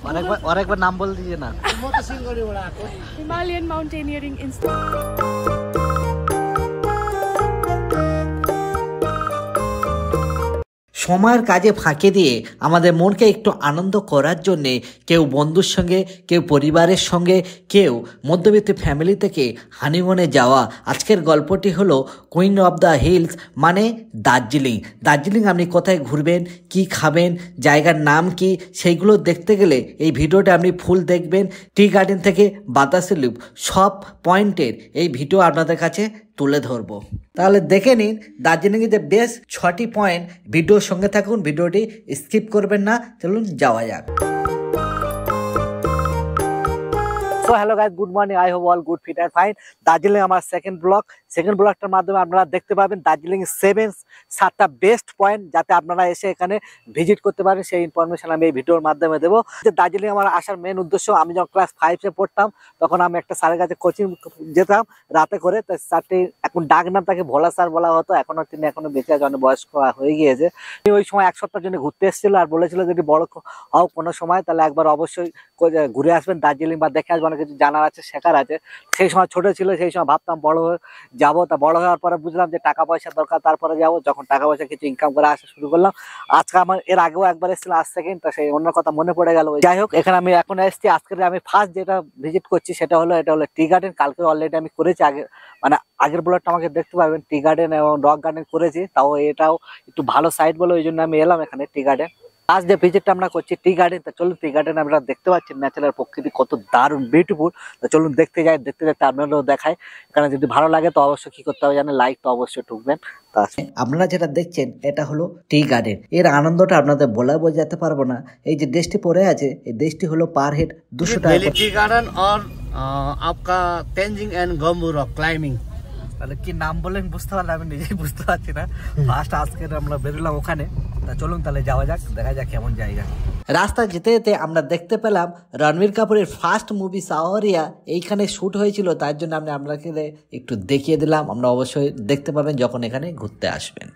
और एक बार नाम बोल दीजिए ना। Himalayan mountaineering institute. সময়ের কাজে ফাঁকি দিয়ে আমাদের মনকে একটু আনন্দ করার জন্যে কেউ বন্ধুর সঙ্গে, কেউ পরিবারের সঙ্গে, কেউ মধ্যবিত্ত ফ্যামিলি থেকে হানিমুনে যাওয়া। আজকের গল্পটি হলো কুইন অফ দ্য হিলস মানে দার্জিলিং। দার্জিলিং আপনি কোথায় ঘুরবেন, কি খাবেন, জায়গার নাম কি, সেইগুলো দেখতে গেলে এই ভিডিওটা আপনি ফুল দেখবেন। টি গার্ডেন থেকে বাতাসি লুপ সব পয়েন্টের এই ভিডিও আপনাদের কাছে তুলে ধরবো। তাহলে দেখে নিন দার্জিলিংয়ে যে বেশ 6টি পয়েন্ট। ভিডিওর সঙ্গে থাকুন, ভিডিওটি স্কিপ করবেন না। চলুন যাওয়া যাক। So hello guys, good morning, I hope all good, fit and fine. Darjeeling আমার সেকেন্ড ব্লগটার মাধ্যমে আপনারা দেখতে পাবেন দার্জিলিং 7টা বেস্ট পয়েন্ট, যাতে আপনারা এসে এখানে ভিজিট করতে পারেন। সেই ইনফরমেশন আমি এই ভিডিওর মাধ্যমে দেবো। দার্জিলিং আমার আসার মেন উদ্দেশ্য, আমি যখন ক্লাস 5-এ পড়তাম তখন আমি একটা স্যারের কাছে কোচিং যেতাম রাতে করে। তো স্যারটি এখন ডাক নাম তাকে ভোলা স্যার বলা হতো। তিনি এখনো বেঁচে আছে, অনেক বয়স্ক হয়ে গিয়েছে। ওই সময় এক সপ্তাহের জন্য ঘুরতে এসেছিল আর বলেছিল যদি বড় হও কোনো সময় তাহলে একবার অবশ্যই ঘুরে আসবেন দার্জিলিং বা দেখে আসবেন, অনেক কিছু জানার আছে, শেখার আছে। সেই সময় ছোট ছিল, সেই সময় ভাবতাম বড় হয়ে যাবো। তা বড় হওয়ার পরে বুঝলাম যে টাকা পয়সা দরকার, তারপরে যাবো। যখন টাকা পয়সা কিছু ইনকাম করে আসা শুরু করলাম, আজকে আমার এর আগেও একবার এসেছিল, আজ সেকেন্ড। তো সেই অন্য কথা মনে পড়ে গেল। যাই হোক, এখানে আমি এখন এসেছি। আজকে আমি ফার্স্ট যেটা ভিজিট করছি এটা হলো টি গার্ডেন। কালকে অলরেডি আমি করেছি, আগের ব্লগটা আমাকে দেখতে পারবেন। টি গার্ডেন এবং রক গার্ডেন করেছি, তাও এটাও একটু ভালো সাইড বলে ওই জন্য আমি এলাম এখানে টি গার্ডেন। আজ যে ভিজিটটা আমরা করছি টি গার্ডেন। তো চলুন টি গার্ডেন আপনারা দেখতে পাচ্ছেন ন্যাচারাল প্রকৃতি কত দারুণ বিউটিফুল। তো চলুন দেখতে যাই, দেখতে দেখতে আপনারাও দেখায়। এখানে যদি ভালো লাগে তো অবশ্যই কি করতে হবে জানেন, লাইক তো অবশ্যই ঠুকবেন। আপনারা যেটা দেখছেন এটা হলো টি গার্ডেন। এর আনন্দটা আপনাদের বলে বোঝাতে পারবো না। এই যে দেশটি পড়ে আছে, এই দেশটি হলো পার হেড 200 টাকা। टी गार्डन और आपका तेंजिंग एंड गम्बू रॉक क्लाइंबिंग। তাহলে কি নাম বলেন বুঝতে পারলাম, আমি নিজেই বুঝতে পারছি না। ফার্স্ট আজকে আমরা বেরোলাম ওখানে। তা চলুন তাহলে যাওয়া যাক, দেখা যাক কেমন জায়গা। রাস্তা যেতে যেতে আমরা দেখতে পেলাম রণবীর কাপুরের ফার্স্ট মুভি সাওয়ারিয়া এইখানে শ্যুট হয়েছিল। তার জন্য আমি আপনাকে একটু দেখিয়ে দিলাম। আমরা অবশ্যই দেখতে পাবেন যখন এখানে ঘুরতে আসবেন।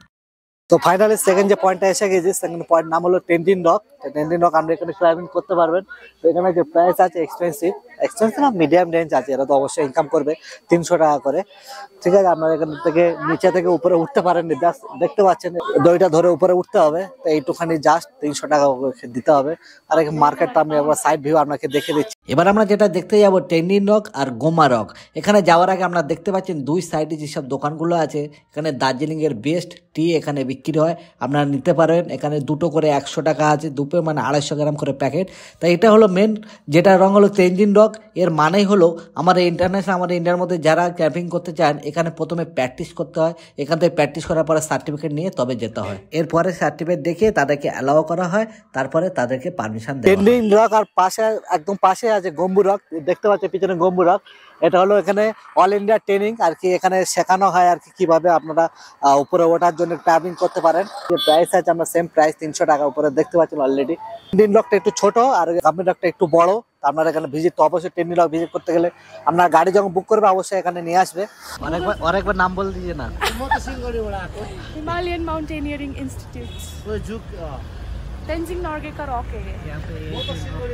তো ফাইনালি সেকেন্ড যে পয়েন্টটা এসে গেছে, সেকেন্ড পয়েন্ট নাম হলো টেন্ডিন রক। টেন্ডিন রক আমরা এখানে ক্লাইম্বিং করতে পারবেন। তো এখানে যে প্রাইস আছে এক্সপেন্সিভ না মিডিয়াম রেঞ্জ আছে, এরা তো অবশ্যই ইনকাম করবে 300 টাকা করে। ঠিক আছে, আপনারা এখান থেকে নিচে থেকে উপরে উঠতে পারেন। দেখতে পাচ্ছেন দড়িটা ধরে উপরে উঠতে হবে। তো এইটুখানি জাস্ট 300 টাকা দিতে হবে। আর এখানে মার্কেটটা আমি একবার সাইড ভিউ আপনাকে দেখে দিচ্ছি। এবার আমরা যেটা দেখতে যাবো টেন্ডিন রক আর গোমা রক। এখানে যাওয়ার আগে আমরা দেখতে পাচ্ছেন দুই সাইডে যেসব দোকানগুলো আছে, এখানে দার্জিলিং এর বেস্ট টি এখানে বিক্রি হয়, আপনারা নিতে পারেন। এখানে দুটো করে 100 টাকা আছে, দুটো মানে 250 গ্রাম করে প্যাকেট। তাই এটা হলো মেন যেটা রং হলো টেন্ডিন রক। এর মানেই হলো আমাদের ইন্টারন্যাশনাল, আমাদের ইন্ডিয়ার মধ্যে যারা ক্যাম্পিং করতে চান এখানে প্রথমে প্র্যাকটিস করতে হয়। এখান থেকে প্র্যাকটিস করার পরে সার্টিফিকেট নিয়ে তবে যেতে হয়। এরপরে সার্টিফিকেট দেখে তাদেরকে অ্যালাউ করা হয়, তারপরে তাদেরকে পারমিশন দেয়। টেন্ডিন রক আর পাশে একদম পাশে আছে গম্বু রক। দেখতে পাচ্ছেন পিছনে গম্বু রক। এটা হলো এখানে অল ইন্ডিয়া ট্রেনিং আর কি, এখানে শেখানো হয় আর কি কিভাবে আপনারা উপরে ওঠার জন্য ক্লাইম্বিং করতে পারেন। যে প্রাইস আছে আমরা সেম প্রাইস 300 টাকা উপরে দেখতে পাচ্ছেন অলরেডি। টেন্ডিন রকটা একটু ছোট আর গাম্বু রকটা একটু বড়। আপনারা এখানে ভিজিট তো অবশ্যই টেন্ডিন রক ভিজিট করতে গেলে আপনার গাড়ি যখন বুক করবে অবশ্যই এখানে নিয়ে আসবে। অনেকবার নাম বল দিজিয়ে না। Himalayan mountaineering institute. Tenzing Norgay का रॉक है ये। यहाँ पे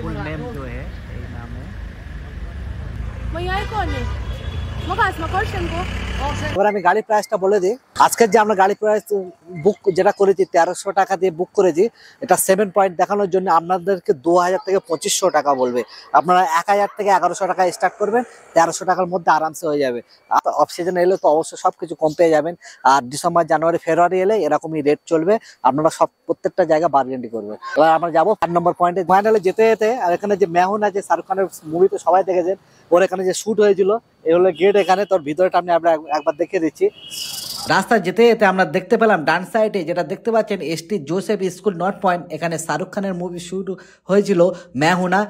फुल नेम जो है यही नाम है। मैं यहाँ कौन है मगास मकरशन को। এবার আমি গাড়ি প্রাইসটা বলে দিই। আজকের যে আমরা গাড়ি প্রাইস বুক যেটা করেছি 1300 টাকা দিয়ে বুক করেছি, এটা 7 পয়েন্ট দেখানোর জন্য আপনাদেরকে 2000 থেকে 2500 টাকা বলবে। আপনারা 1000 থেকে 1100 টাকা স্টার্ট করবেন, 1300 টাকার মধ্যে আরামসে হয়ে যাবে। অফ সিজনে এলে তো অবশ্যই সবকিছু কম পেয়ে যাবেন। আর ডিসেম্বর জানুয়ারি ফেব্রুয়ারি এলে এরকমই রেট চলবে, আপনারা সব প্রত্যেকটা জায়গা বার্গেন্ডি করবে। এবার আমরা যাবো 4 নম্বর পয়েন্টে। ফাইনালে যেতে যেতে আর এখানে যে মেহুন আছে শাহরুখ খানের মুভি তো সবাই দেখেছেন, ওর এখানে যে শুট হয়েছিল এই হলো গেট। এখানে তোর ভিতরটা আমি একবার দেখিয়ে দিচ্ছি। রাস্তা যেতে যেতে আমরা দেখতে পেলাম ডান সাইডে যেটা দেখতে পাচ্ছেন ST Joseph school north point. এখানে শাহরুখ খানের মুভি শুট হয়েছিল मैं हूं ना।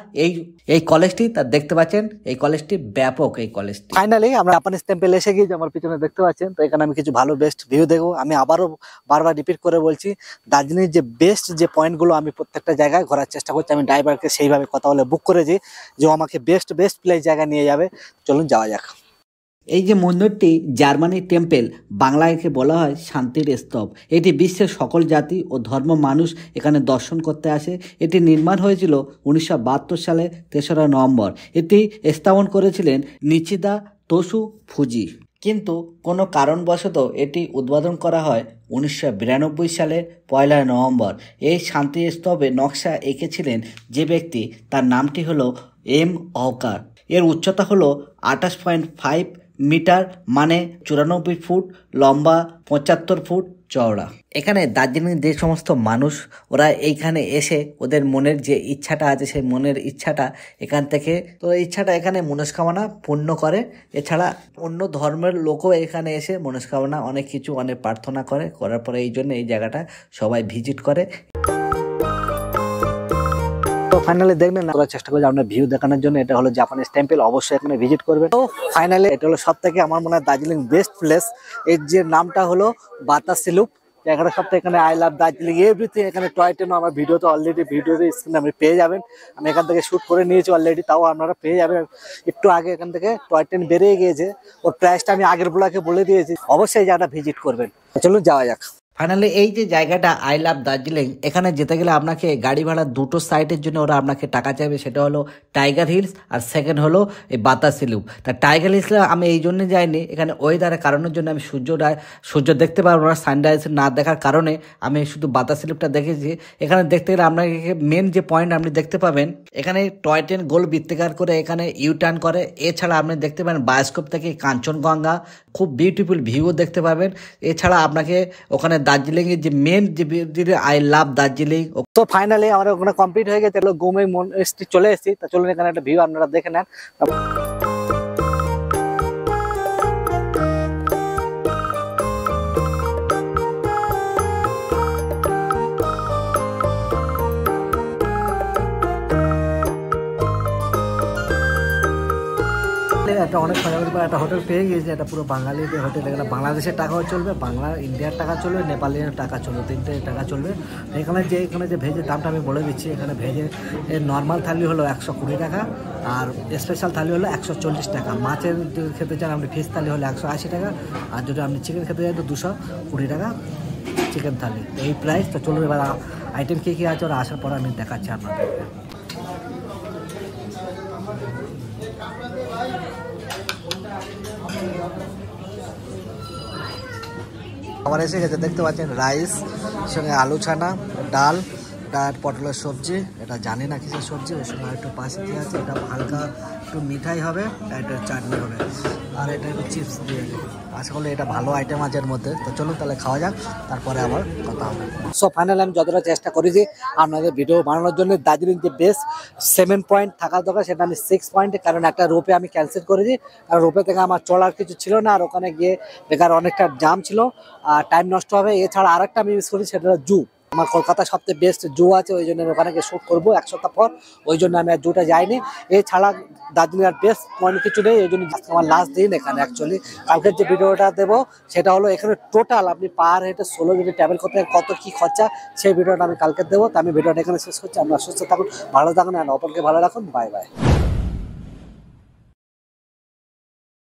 এই কলেজটি তা দেখতে পাচ্ছেন, এই কলেজটি ব্যাপক। এই কলেজটি ফাইনালি আমরা জাপানিজ টেম্পল এসে গিয়ে আমার পিছনে দেখতে পাচ্ছেন। তো এখানে আমি কিছু ভালো বেস্ট ভিউ দেখবো। আমি আবারও বারবার রিপিট করে বলছি, দার্জিলিং যে বেস্ট যে পয়েন্টগুলো আমি প্রত্যেকটা জায়গায় ঘোরার চেষ্টা করছি। আমি ড্রাইভারকে সেইভাবে কথা বলে বুক করেছি যে আমাকে বেস্ট প্লেস জায়গা নিয়ে যাবে। চলুন যাওয়া যাক। এই যে মন্দিরটি জার্মানি টেম্পেল, বাংলাকে বলা হয় শান্তির স্তব। এটি বিশ্বের সকল জাতি ও ধর্ম মানুষ এখানে দর্শন করতে আসে। এটি নির্মাণ হয়েছিল 1972 সালে 3রা নভেম্বর। এটি স্থাপন করেছিলেন নিচিদা তোসু ফুজি, কিন্তু কোনো কারণবশত এটি উদ্বোধন করা হয় 1992 সালের 1 নভেম্বর। এই শান্তি স্তবে নকশা এঁকেছিলেন যে ব্যক্তি, তার নামটি হলো এম হকার। এর উচ্চতা হলো 28.5 মিটার, মানে 94 ফুট, লম্বা 75 ফুট চওড়া। এখানে দার্জিলিং যে সমস্ত মানুষ ওরা এইখানে এসে ওদের মনের যে ইচ্ছাটা আছে সেই মনের ইচ্ছাটা এখান থেকে, তো ইচ্ছাটা এখানে মনস্কামনা পূর্ণ করে। এছাড়া অন্য ধর্মের লোকও এখানে এসে মনস্কামনা অনেক কিছু অনেক প্রার্থনা করার পরে এই জন্য এই জায়গাটা সবাই ভিজিট করে। তো ফাইনালি দেখলেন, আমরা চেষ্টা করি আপনার ভিউ দেখানোর জন্য। এটা হলো জাপানিজ টেম্পল, অবশ্যই এখানে ভিজিট করবেন। তো ফাইনালি এটা হলো সব থেকে আমার মনে হয় দার্জিলিং বেস্ট প্লেস। এর যে নামটা হলো বাতাসি লুপ। জায়গাটা সব থেকে এখানে আই লাভ দার্জিলিং এভরিথিং। এখানে টয় ট্রেনও আমার ভিডিওতে অলরেডি ভিডিওর স্ক্রিনে আপনি পেয়ে যাবেন। আমি এখান থেকে শ্যুট করে নিয়েছি অলরেডি, তাও আপনারা পেয়ে যাবেন। একটু আগে এখান থেকে টয় ট্রেন বেরিয়ে গিয়েছে, ওর প্রাইসটা আমি আগের ব্লগে বলে দিয়েছি। অবশ্যই এই জায়গাটা ভিজিট করবেন। চলুন যাওয়া যাক। ফাইনালি এই যে জায়গাটা আই লাভ দার্জিলিং, এখানে যেতে গেলে আপনাকে গাড়ি ভাড়া দুটো সাইটের জন্য ওরা আপনাকে টাকা চাইবে। সেটা হলো টাইগার হিলস আর সেকেন্ড হলো এই বাতাসি লুপ। তা টাইগার হিলসে আমি এই জন্য যাইনি, এখানে ওয়েদারের কারণের জন্য আমি সূর্য দেখতে পারবো না, সানরাইজ না দেখার কারণে আমি শুধু বাতাসি লুপটা দেখেছি। এখানে দেখতে গেলে আপনাকে মেন যে পয়েন্ট আপনি দেখতে পাবেন, এখানে টয় ট্রেন গোল বৃত্তাকার করে এখানে ইউ টার্ন করে। এছাড়া আপনি দেখতে পাবেন বায়োস্কোপ থেকে কাঞ্চনজঙ্ঘা, খুব বিউটিফুল ভিউও দেখতে পাবেন। এছাড়া আপনাকে ওখানে দার্জিলিং এর যে মেন যে আই লাভ দার্জিলিং। তো ফাইনালি আমার ওখানে কমপ্লিট হয়ে গেছে, গোমে মনস্ট্রি চলে এসেছি। তা চলুন এখানে একটা ভিউ আপনারা দেখে নেন। একটা অনেক একটা হোটেল পেয়ে গিয়েছে, এটা পুরো বাঙালিদের হোটেল। এখানে বাংলাদেশের টাকাও চলবে, ইন্ডিয়ার টাকা চলবে, নেপালের টাকা চলবে, 3টে টাকা চলবে। এখানে যে ভেজের দামটা আমি বলে দিচ্ছি। এখানে ভেজের নর্মাল থালি হলো 120 টাকা, আর স্পেশাল থালি হলো 140 টাকা। মাছের যদি খেতে চান আপনি ফিশ থালি হলো 180 টাকা, আর যদি আপনি চিকেন খেতে চান তো 220 টাকা চিকেন থালি। তো এই প্রাইস। তো চলুন এবার আইটেম কী কী আছে ওরা আসার পর আমি দেখাচ্ছি আপনাদেরকে। খাবার এসে গেছে, দেখতে পাচ্ছেন রাইস সঙ্গে আলু ছানা, ডাল, এটা পটলের সবজি, এটা জানি না কিসের সবজি। ওর সঙ্গে একটু পাশে দিয়ে আছে, এটা হালকা একটু মিঠাই হবে, এটা চাটনি হবে, আর এটা একটু চিপস দিয়ে। আশা করলে এটা ভালো আইটেম আছে এর মধ্যে। তো চলুন তাহলে খাওয়া যাক, তারপরে আবার কথা হবে। সো ফাইনালি আমি যতটা চেষ্টা করেছি আপনাদের ভিডিও বানানোর জন্য, দার্জিলিং যে বেস্ট 7 পয়েন্ট থাকার দরকার সেটা আমি 6 পয়েন্টে, কারণ একটা রোপে আমি ক্যান্সেল করেছি। কারণ রোপে থেকে আমার চলার কিছু ছিল না, আর ওখানে গিয়ে বেকার অনেকটা জাম ছিল, আর টাইম নষ্ট হবে। এছাড়া আরেকটা আমি ইউজ করি, সেটা হলো জু। আমার কলকাতার সবচেয়ে বেস্ট জু আছে, ওই জন্য ওখানে গিয়ে শ্যুট করবো 1 সপ্তাহ পর, ওই জন্য আমি আর জুটা যাইনি। এছাড়া দার্জিলিং আর বেস্ট পয়েন্ট কিছু নেই, এই জন্য আমার লাস্ট দিন এখানে। অ্যাকচুয়ালি কালকের যে ভিডিওটা দেবো সেটা হলো এখানে টোটাল আপনি পার হেঁটে 16 যদি ট্রাভেল করতে কত কী খরচা, সেই ভিডিওটা আমি কালকে দেবো। তো আমি ভিডিওটা এখানে শেষ করছি। আপনারা সুস্থ থাকুন, ভালো থাকুন, আর অপরকে ভালো রাখুন। Bye bye.